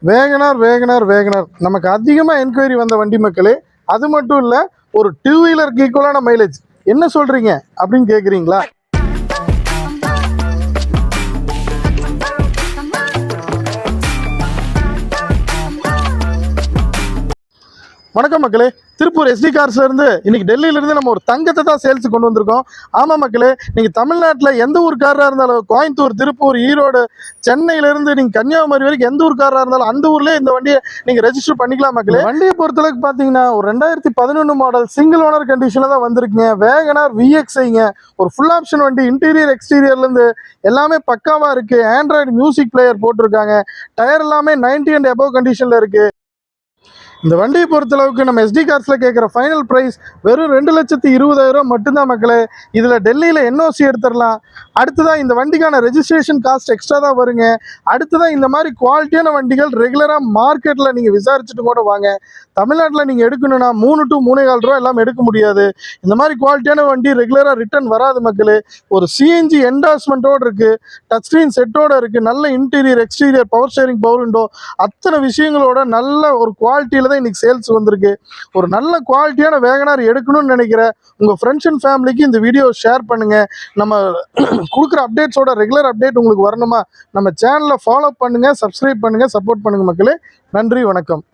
Wagon R Wagon R Wagon R நமக்கு அதிகமாக enquiry வந்த வண்டி மக்களே. அது மட்டும் இல்லை, ஒரு டூ வீலருக்கு ஈக்குவலான மைலேஜ். என்ன சொல்கிறீங்க அப்படின்னு கேட்குறீங்களா? வணக்கம் மக்களே. திருப்பூர் எஸ்டி கார்ஸ்ல இருந்து இன்னைக்கு டெல்லியில இருந்து நம்ம ஒரு தங்கத்தை தான் சேல்ஸ் கொண்டு வந்திருக்கோம். ஆமா மக்களே, நீங்க தமிழ்நாட்டில் எந்த ஊர் காரா இருந்தாலும், கோயம்புத்தூர், திருப்பூர், ஈரோடு, சென்னையில இருந்து நீங்க கன்னியாகுமரி வரைக்கும் எந்த ஊர் காரா இருந்தாலும் அந்த ஊர்லயே இந்த வண்டியை நீங்க ரெஜிஸ்டர் பண்ணிக்கலாம் மக்களே. வண்டியை பொறுத்தளவுக்கு பாத்தீங்கன்னா ஒரு 2011 மாடல் சிங்கிள் ஓனர் கண்டிஷன்ல தான் வந்திருக்குங்க. வேகனார் விஎக்ஸ்ஐங்க. ஒரு ஃபுல் ஆப்ஷன் வண்டி. இன்டீரியர் எக்ஸ்டீரியர்ல இருந்து எல்லாமே பக்காவா இருக்கு. ஆண்ட்ராய்டு மியூசிக் பிளேயர் போட்டிருக்காங்க. டயர் எல்லாமே 90 அண்ட் அபவ் கண்டிஷன்ல இருக்கு. இந்த வண்டியை பொறுத்தளவுக்கு நம்ம எஸ்டி கார்ஸில் கேட்குற ஃபைனல் ப்ரைஸ் வெறும் 2,20,000 மட்டும்தான் மக்களே. இதில் டெல்லியில் என்ஓசி எடுத்துடலாம். அடுத்ததான் இந்த வண்டிக்கான ரெஜிஸ்ட்ரேஷன் காஸ்ட் எக்ஸ்ட்ரா தான் வருங்க. அடுத்ததான் இந்த மாதிரி குவாலிட்டியான வண்டிகள் ரெகுலராக மார்க்கெட்டில் நீங்கள் விசாரிச்சுட்டு கூட வாங்க. தமிழ்நாட்டில் நீங்கள் எடுக்கணும்னா 3 to 3.25 ரூபா எல்லாம் எடுக்க முடியாது. இந்த மாதிரி குவாலிட்டியான வண்டி ரெகுலராக ரிட்டர்ன் வராது மக்களே. ஒரு சிஎன்ஜி என்டாஸ்மெண்ட்டோடு இருக்குது, டச் ஸ்க்ரீன் செட்டோடு இருக்குது, நல்ல interior exterior, power sharing, power window, அத்தனை விஷயங்களோட நல்ல ஒரு குவாலிட்டியில் இன்னைக்கு சேல்ஸ் வந்திருக்கு. ஒரு நல்ல குவாலிட்டியான வேகனார் எடுக்கணும்னு நினைக்கிற உங்க ஃப்ரெண்ட்ஸ் அண்ட் ஃபேமிலிக்கு இந்த வீடியோ ஷேர் பண்ணுங்க. நம்ம கொடுக்குற அப்டேட்ஸோட ரெகுலர் அப்டேட் உங்களுக்கு வரணுமா? நம்ம சேனலை ஃபாலோ பண்ணுங்க, சப்ஸ்கிரைப் பண்ணுங்க, சப்போர்ட் பண்ணுங்க மக்களே. நன்றி, வணக்கம்.